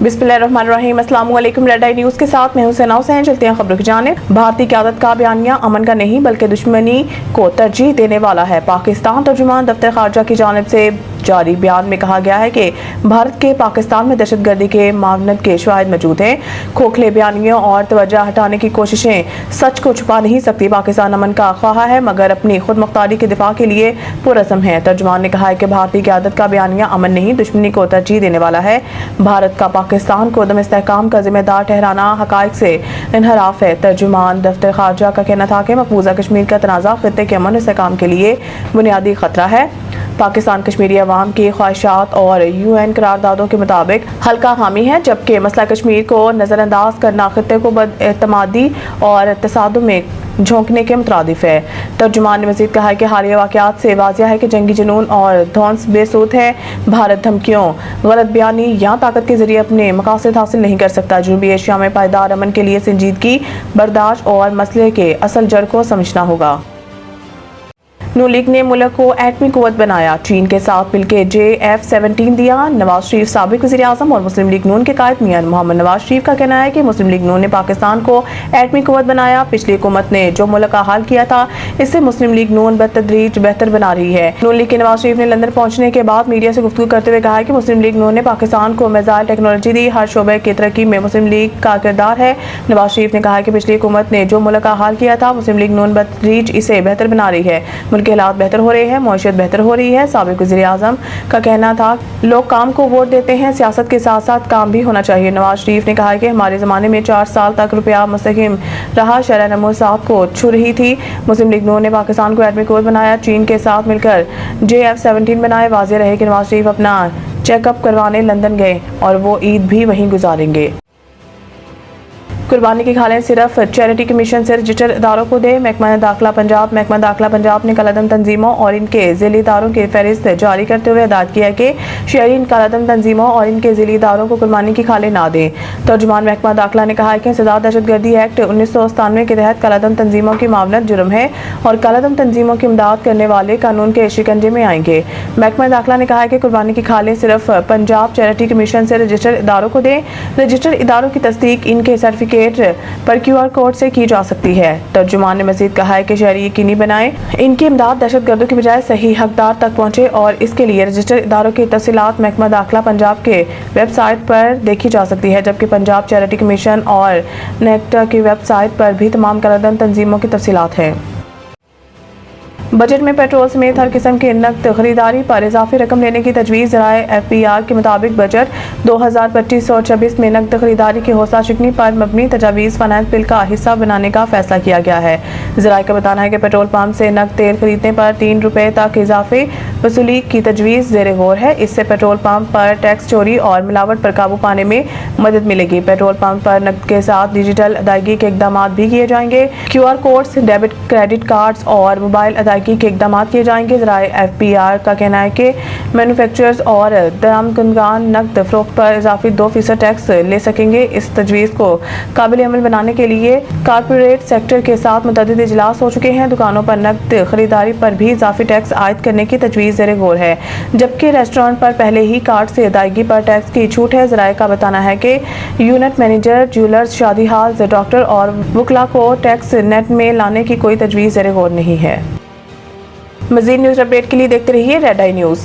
बिस्मिल्लाहिर्रहमानिर्रहीम। अस्सलाम वालेकुम। रेड आई न्यूज़ के साथ मैं हूं सना हुसैन। चलते हैं खबरों की जानिब। भारतीय क़यादत का बयानिया अमन का नहीं बल्कि दुश्मनी को तरजीह देने वाला है। पाकिस्तान तर्जुमान दफ्तर खारजा की जानिब से जारी बयान में कहा गया है कि भारत के पाकिस्तान में दहशतगर्दी के मावनत के शवाहिद मौजूद हैं। खोखले बयानियों और तवज्जो हटाने की कोशिशें सच को छुपा नहीं सकती। पाकिस्तान अमन का ख्वाह है मगर अपनी खुद मुख्तारी के दिफा के लिए पुरज़म है। तर्जुमान ने कहा है कि भारतीय क़यादत का बयानिया अमन नहीं दुश्मनी को तरजीह देने वाला है। भारत का पाकिस्तान को अदम इस्तेहकाम का जिम्मेदार ठहराना हक़ाइक़ से इनहराफ है। तर्जुमान दफ्तर खारजा का कहना था कि मकबूजा कश्मीर का तनाज़ा खित्ते के अमन इस्तेहकाम के लिए बुनियादी खतरा है। पाकिस्तान कश्मीरी अवाम की ख्वाहिशात और UN करारदादों के मुताबिक हल्का हामी है, जबकि मसला कश्मीर को नज़रअंदाज करना खित्ते को बदएतमादी और तसादुम में झोंकने के मुतरादिफ है। तर्जुमान ने मज़ीद कहा है कि हालिया वाक़यात से वाज़िह है कि जंगी जुनून और धौंस बेसूद है। भारत धमकियों, गलत बयानी या ताकत के जरिए अपने मकासद हासिल नहीं कर सकता। जनूबी एशिया में पायदार अमन के लिए संजीदगी, बर्दाश्त और मसले के असल जड़ को समझना होगा। नून लीग ने मुल्क को एटमी कुव्वत बनाया। चीन के साथ मिलकर JF-17 दिया। नवाज शरीफ साबिक वज़ीर आज़म और मुस्लिम लीग नून के कायद मियां मोहम्मद नवाज शरीफ का कहना है कि मुस्लिम लीग नून ने पाकिस्तान को एटमी कुव्वत बनाया। पिछली हुकूमत ने जो मुल्क का हाल किया था इससे मुस्लिम लीग नून बतदरीज बेहतर बना रही है। नून लीग के नवाज शरीफ ने लंदन पहुंचने के बाद मीडिया से गुफ्तगू करते हुए कहा है कि मुस्लिम लीग नून ने पाकिस्तान को मिसाइल टेक्नोलॉजी दी। हर शोबे की तरक्की में मुस्लिम लीग का किरदार है। नवाज शरीफ ने कहा कि पिछली हुकूमत ने जो मुल्क का हाल किया था मुस्लिम लीग नून बतदरीज इसे बेहतर बना रही है। मुल्क के हालात बेहतर हो रहे हैं, मईशत बेहतर हो रही है। साबिक वज़ीर आज़म का कहना था लोग काम को वोट देते हैं, सियासत के साथ साथ काम भी होना चाहिए। नवाज शरीफ ने कहा कि हमारे ज़माने में 4 साल तक रुपया मुस्तकिम रहा, शरह नमो साथ को छू रही थी। मुस्लिम लीग नून ने पाकिस्तान को एटमी कुव्वत बनाया, चीन के साथ मिलकर JF-17 बनाए। वाज़ेह रहे कि नवाज शरीफ अपना चेकअप करवाने लंदन गए और वो ईद भी वहीं गुजारेंगे। कुर्बानी की खालें सिर्फ चैरिटी कमीशन से रजिस्टर्ड इदारों को दे। महकमा दाखिला पंजाब ने कलादम तंजीमों और इनके ज़िली इदारों की फहरिस्त जारी करते हुए हिदायत किया कि शहरीन कलादम तंजीमों और इनके ज़िली इदारों को कुर्बानी की खालें ना दें। तर्जुमान महकमा दाखिला ने कहा है कि इंसदाद दहशतगर्दी एक्ट 1997 के तहत कलादम तंजीमों की मामलत जुर्म है और कलादम तंजीमों की इमदाद करने वाले कानून के शिकंजे में आएंगे। महकमा दाखिला ने कहा है कि कुर्बानी की खालें सिर्फ पंजाब चैरिटी कमीशन से रजिस्टर्ड इदारों को दें। रजिस्टर्ड इदारों की तस्दीक इनके सर्टिफिकेट पर QR कोड से की जा सकती है। तर्जुमान ने मजीद कहा है कि शहरी यकीनी बनाएं इनकी इमदाद दहशतगर्दों की बजाय सही हकदार तक पहुंचे और इसके लिए रजिस्टर्ड इदारों की तफसीलात महकमा दाखिला पंजाब के वेबसाइट पर देखी जा सकती है, जबकि पंजाब चैरिटी कमीशन और नेक्टा की वेबसाइट पर भी तमाम कलादम तंजीमों की तफसीलात हैं। बजट में पेट्रोल समेत हर किस्म की नकद खरीदारी पर इजाफी रकम लेने की तजवीज़। ज़राए FPR के मुताबिक बजट 2025-26 में नकद खरीदारी की हौसला शिकनी पर मबनी तजावीज़ फाइनेंस बिल का हिस्सा बनाने का फैसला किया गया है। ज़राए का बताना है कि पेट्रोल पंप से नकद तेल खरीदने पर 3 रुपये तक इजाफे वसूली की तजवीज़ ज़ेर गौर है। इससे पेट्रोल पंप पर टैक्स चोरी और मिलावट पर काबू पाने में मदद मिलेगी। पेट्रोल पंप पर नकद के साथ डिजिटल अदायगी के इकदाम भी किए जाएंगे। QR codes, debit credit cards और मोबाइल अदायगी के इकदाम किए जाएंगे। ज़राए FPR का कहना है कि मैन्युफैक्चरर्स और दरामदकुंदगान नकद फरोख्त पर इजाफी 2% टैक्स ले सकेंगे। इस तजवीज़ को काबिल अमल बनाने के लिए कॉर्पोरेट सेक्टर के साथ मुतअद्दिद इजलास हो चुके हैं। दुकानों पर नकद खरीदारी पर भी इजाफी टैक्स आयद करने की तजवीज़ ज़ेर गौर है, जबकि रेस्टोरेंट पर पहले ही कार्ड से अदायगी पर टैक्स की छूट है। ज़राए का बताना है कि यूनिट मैनेजर, ज्वेलर्स, शादी हाल, डॉक्टर और वकला को टैक्स नेट में लाने की कोई तजवीज़ ज़ेर गौर नहीं है। मज़ीद न्यूज़ अपडेट के लिए देखते रहिए रेड आई न्यूज़।